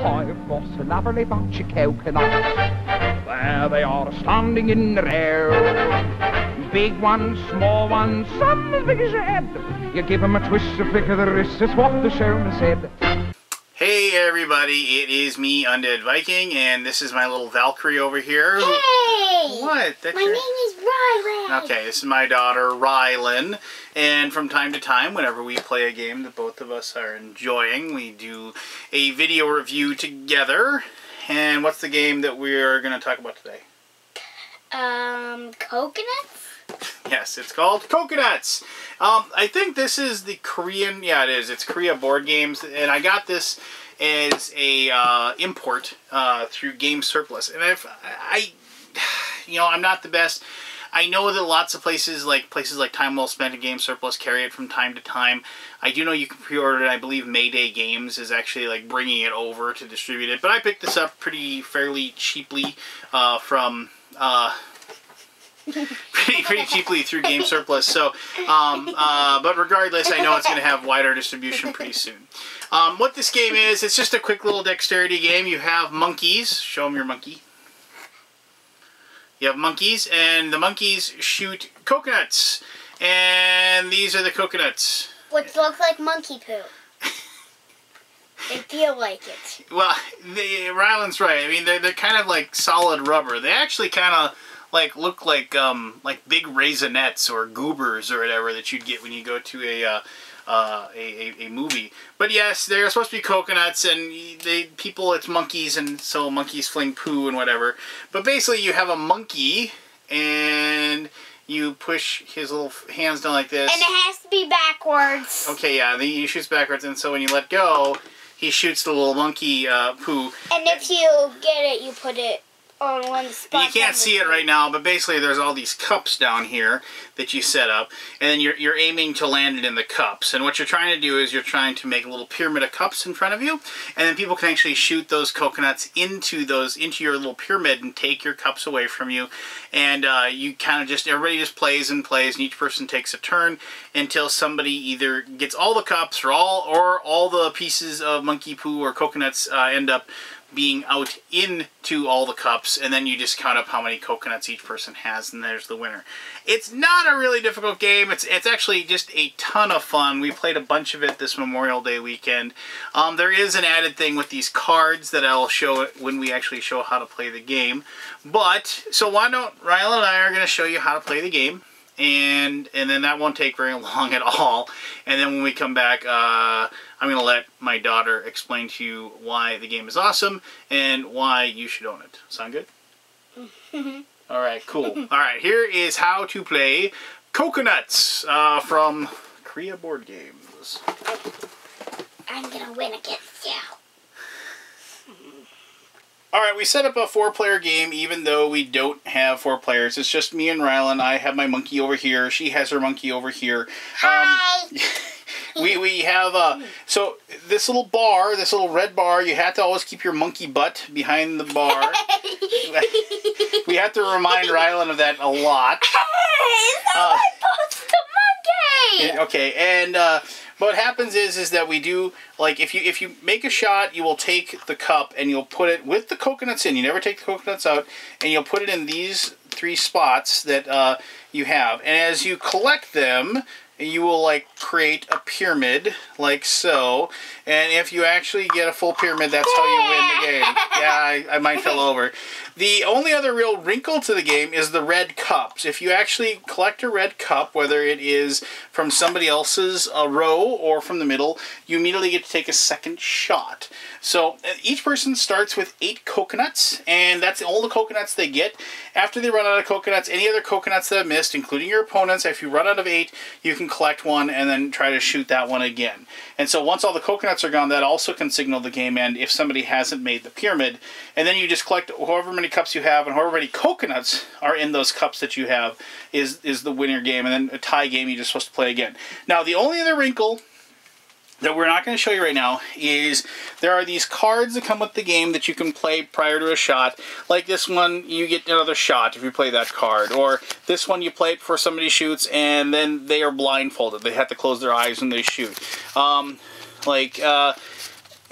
I've got a lovely bunch of coconuts. There they are standing in the air. Big ones, small ones, some as big as your head. You give them a twist, a flick of the wrist, it's what the showman said. Hey everybody, it is me, Undead Viking, and this is my little Valkyrie over here. Hey! What? That's my name is Rylan. Okay, this is my daughter, Rylan, and from time to time, whenever we play a game that both of us are enjoying, we do a video review together. And what's the game that we're going to talk about today? Coconuts? Yes, it's called Coconuts. I think this is the Korean, yeah it is, it's Korea board games, and I got this as a import through Game Surplus, and I'm not the best. I know that lots of places like Time Well Spent and Game Surplus carry it from time to time. I do know you can pre-order it. I believe Mayday Games is actually like bringing it over to distribute it, but I picked this up fairly cheaply from pretty cheaply through Game Surplus. So, but regardless, I know it's going to have wider distribution pretty soon. What this game is, it's just a quick little dexterity game. You have monkeys. Show them your monkey. You have monkeys, and the monkeys shoot coconuts. And these are the coconuts. Which look like monkey poo. They feel like it. Well, Rylan's right. I mean, they're kind of like solid rubber. They actually kind of look like big raisinets or goobers or whatever that you'd get when you go to a movie. But yes, they're supposed to be coconuts, and it's monkeys, and so monkeys fling poo and whatever. But basically, you have a monkey, and you push his little hands down like this. And it has to be backwards. Okay, yeah, he shoots backwards, and so when you let go, he shoots the little monkey poo. And if you get it, you put it on one spot. You can't see it right now, but basically there's all these cups down here that you set up, and then you're aiming to land it in the cups. And what you're trying to do is you're trying to make a little pyramid of cups in front of you, and then people can actually shoot those coconuts into your little pyramid and take your cups away from you. And you kind of everybody just plays and plays, and each person takes a turn until somebody either gets all the cups or all the pieces of monkey poo or coconuts end up being out into all the cups, and then you just count up how many coconuts each person has, and there's the winner. It's not a really difficult game. It's actually just a ton of fun. We played a bunch of it this Memorial Day weekend. There is an added thing with these cards that I'll show when we actually show how to play the game. But, so why don't Rylan and I are going to show you how to play the game. And then that won't take very long at all. And then when we come back, I'm going to let my daughter explain to you why the game is awesome and why you should own it. Sound good? Alright, cool. Alright, here is how to play Coconuts from Korea Board Games. I'm going to win against you. Alright, we set up a 4-player game even though we don't have 4 players. It's just me and Rylan. I have my monkey over here. She has her monkey over here. Hi! We have, so this little bar, this little red bar, you have to always keep your monkey butt behind the bar. We have to remind Rylan of that a lot. Hey, so the monkey! Okay, and what happens is that we do, like, if you make a shot, you will take the cup and you'll put it with the coconuts in. You never take the coconuts out, and you'll put it in these 3 spots that you have. And as you collect them, you will create a pyramid like so, and if you actually get a full pyramid, that's how you win the game. Yeah, I might fell over. The only other real wrinkle to the game is the red cups. If you actually collect a red cup, whether it is from somebody else's row or from the middle, you immediately get to take a second shot. So each person starts with 8 coconuts, and that's all the coconuts they get. After they run out of coconuts, any other coconuts that have missed, including your opponents, if you run out of 8, you can collect one and then try to shoot that one again. And so once all the coconuts are gone, that also can signal the game end if somebody hasn't made the pyramid. And then you just collect however many cups you have, and however many coconuts are in those cups that you have is the winner game. And then a tie game, you're just supposed to play again. Now, the only other wrinkle that we're not going to show you right now is there are these cards that come with the game that you can play prior to a shot. Like this one, you get another shot if you play that card. Or this one, you play it before somebody shoots, and then they are blindfolded. They have to close their eyes when they shoot.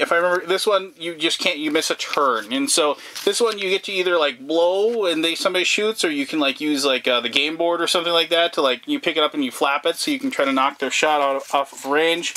if I remember, this one, you just can't, you miss a turn. And so this one, you get to either, like, blow and somebody shoots, or you can, like, use, like, the game board or something like that to, like, you pick it up and you flap it so you can try to knock their shot off of range.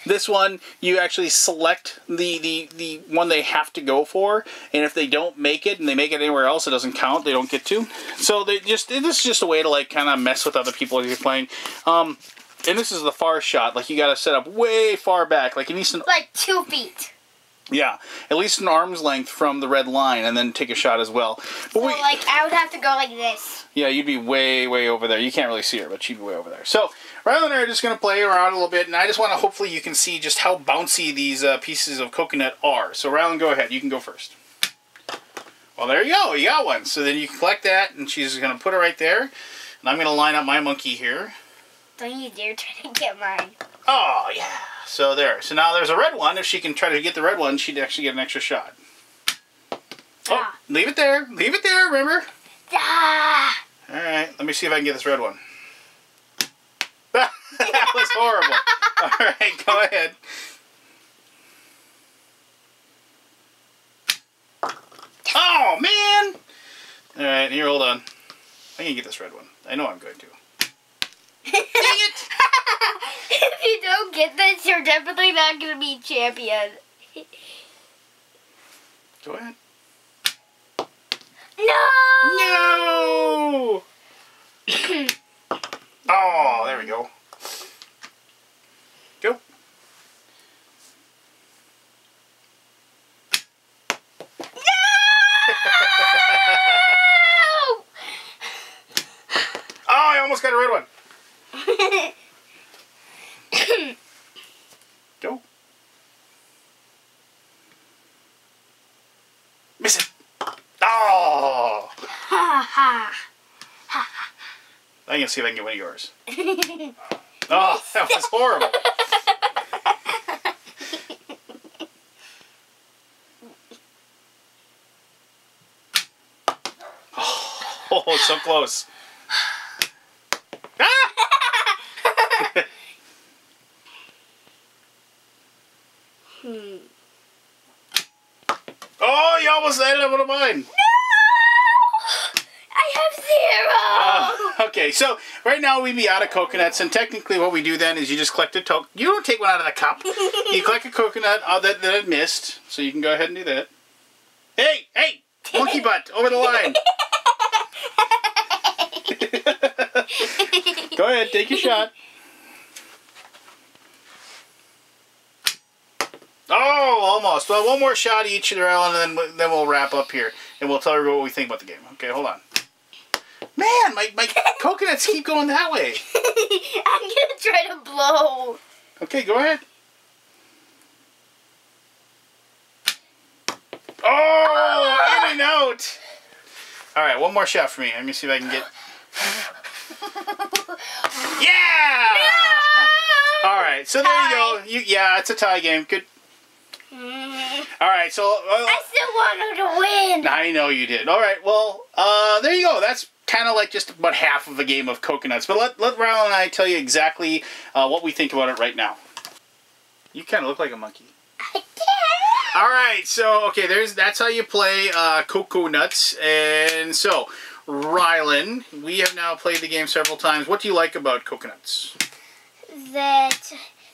This one, you actually select the one they have to go for, and if they don't make it, and they make it anywhere else, it doesn't count, they don't get to. So this is just a way to, like, kind of mess with other people as you're playing. And this is the far shot, like, you gotta set up way far back, like, at least like 2 feet. Yeah, at least an arm's length from the red line, and then take a shot as well. But so, like, I would have to go like this. Yeah, you'd be way, way over there. You can't really see her, but she'd be way over there. So, Riley and I are just going to play around a little bit, and I just want to, hopefully you can see just how bouncy these pieces of coconut are. So, Riley, go ahead. You can go first. Well, there you go. You got one. So then you can collect that, and she's going to put it right there. And I'm going to line up my monkey here. Don't you dare try to get mine. Oh, yeah. So there. So now there's a red one. If she can try to get the red one, she'd actually get an extra shot. Oh, leave it there. Leave it there, remember? Ah. All right. Let me see if I can get this red one. That was horrible. All right, go ahead. Oh, man. All right, here, hold on. I can get this red one. I know I'm going to. Dang it! If you don't get this, you're definitely not going to be champion. Go ahead. No! No! Oh, there we go. Go. No! Oh, I almost got a red one. Go. Miss it. Oh! Ha ha. I'm going to see if I can get one of yours. Oh, that was horrible. Oh, so close. Ah! Oh, you almost ended up with mine. I have 0. Okay, so right now we'd be out of coconuts, and technically what we do then is you just collect a token. You don't take one out of the cup. You collect a coconut that it missed, so you can go ahead and do that. Hey, hey, monkey butt, over the line. Go ahead, take your shot. Oh, almost. Well, one more shot each, and then we'll wrap up here, and we'll tell her what we think about the game. Okay, hold on. Man, my coconuts keep going that way. I'm going to try to blow. Okay, go ahead. Oh, in and out. All right, one more shot for me. Let me see if I can get... Yeah! No! All right, so there you go. Yeah, it's a tie game. Good. All right, so... I still wanted to win. I know you did. All right, well, there you go. That's kind of like just about half of a game of coconuts. But let Ral and I tell you exactly what we think about it right now. You kind of look like a monkey. I did. All right, so, okay, that's how you play coconuts. And so, Rylan, we have now played the game several times. What do you like about coconuts? That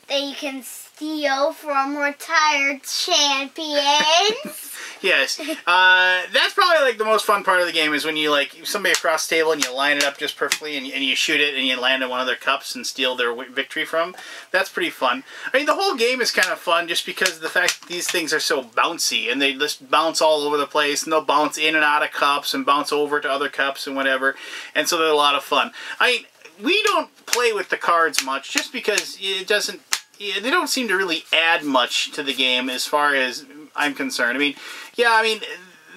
you can steal from retired champions. Yes. That's probably like the most fun part of the game is when you like somebody across the table and you line it up just perfectly and you shoot it and you land in one of their cups and steal their victory from. That's pretty fun. I mean, the whole game is kind of fun just because of the fact that these things are so bouncy and they just bounce all over the place and they'll bounce in and out of cups and bounce over to other cups and whatever. And so they're a lot of fun. I mean, we don't play with the cards much just because it doesn't... They don't seem to really add much to the game as far as I'm concerned. I mean, yeah, I mean,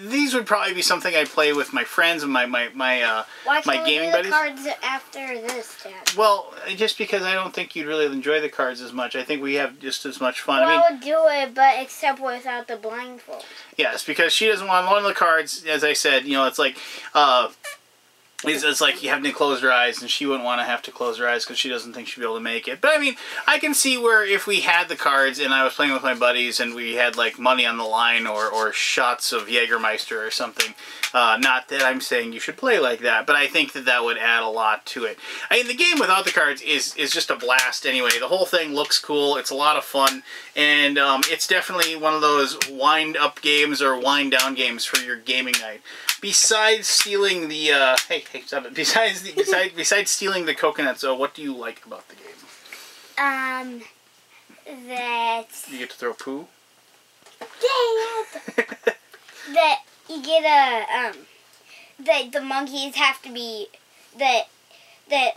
these would probably be something I'd play with my friends and my gaming buddies. Why can't we do the cards after this, Dad? Well, just because I don't think you'd really enjoy the cards as much. I think we have just as much fun. Well, I mean, would do it, but except without the blindfold. Yes, because she doesn't want one of the cards, as I said, you know, it's like, It's like you have to close her eyes, and she wouldn't want to have to close her eyes because she doesn't think she'll be able to make it. But I mean, I can see where if we had the cards and I was playing with my buddies and we had like money on the line or shots of Jägermeister or something. Not that I'm saying you should play like that, but I think that that would add a lot to it. I mean, the game without the cards is just a blast anyway. The whole thing looks cool. It's a lot of fun, and it's definitely one of those wind-up games or wind-down games for your gaming night. Besides stealing the hey, stop it. Besides stealing the coconuts, what do you like about the game? That You get to throw poo. Dad. That you get a that the monkeys have to be that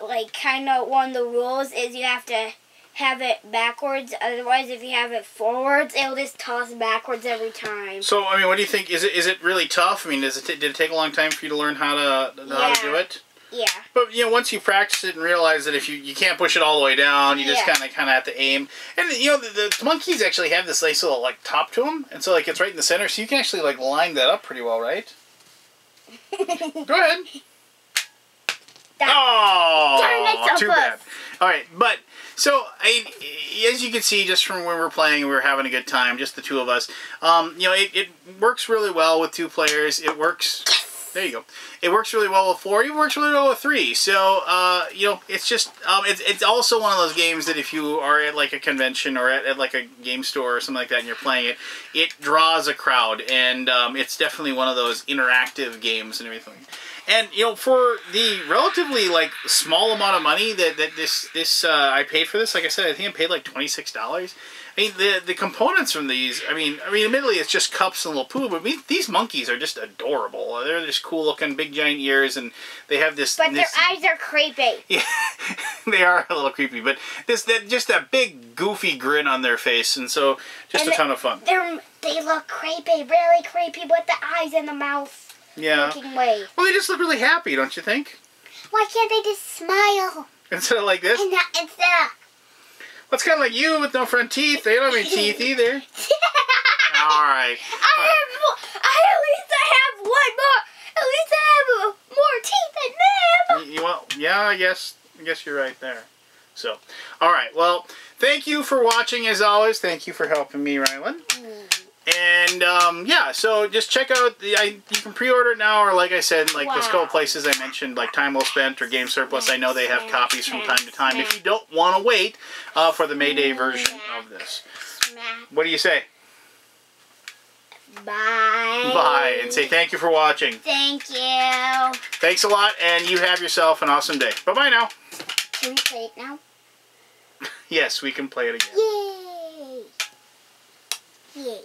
like kind of one of the rules is you have to have it backwards. Otherwise, if you have it forwards, it'll just toss backwards every time. So, I mean, what do you think? Is it really tough? I mean, did it take a long time for you to learn how to do it? Yeah. But you know, once you practice it and realize that if you can't push it all the way down, you just kind of have to aim. And you know, the monkeys actually have this nice little like top to them, and so like it's right in the center, so you can actually like line that up pretty well, right? Go ahead. Oh, too bad. All right, but so as you can see, just from when we're playing, we were having a good time, just the two of us. You know, it works really well with 2 players. It works. There you go. It works really well with 4. It works really well with 3. So you know, it's just it's also one of those games that if you are at like a convention or at like a game store or something like that, and you're playing it, it draws a crowd, and it's definitely one of those interactive games and everything. And you know, for the relatively like small amount of money that this I paid for this, like I said, I think I paid like $26. I mean, the components from these, I mean, admittedly, it's just cups and little poo, but these monkeys are just adorable. They're just cool looking, big giant ears, and they have this. But their eyes are creepy. Yeah, they are a little creepy, but just that big goofy grin on their face, and so just a ton of fun. They look creepy, really creepy, with the eyes and the mouth. Yeah. Looking way. Well, they just look really happy, don't you think? Why can't they just smile? Instead of like this? And instead. Well, it's kind of like you with no front teeth. They don't have any teeth either. All right. At least I have one more. At least I have more teeth than them. Well, yeah, I guess you're right there. So, all right. Well, thank you for watching as always. Thank you for helping me, Rylan. And yeah, so just check out you can pre-order it now, or like I said, like those couple places I mentioned, like Time Well Spent or Game Surplus. I know they have copies from time to time. If you don't want to wait for the May Day version of this, what do you say? Bye. Bye, and say thank you for watching. Thank you. Thanks a lot, and you have yourself an awesome day. Bye bye now. Can we play it now? Yes, we can play it again. Yay! Yay.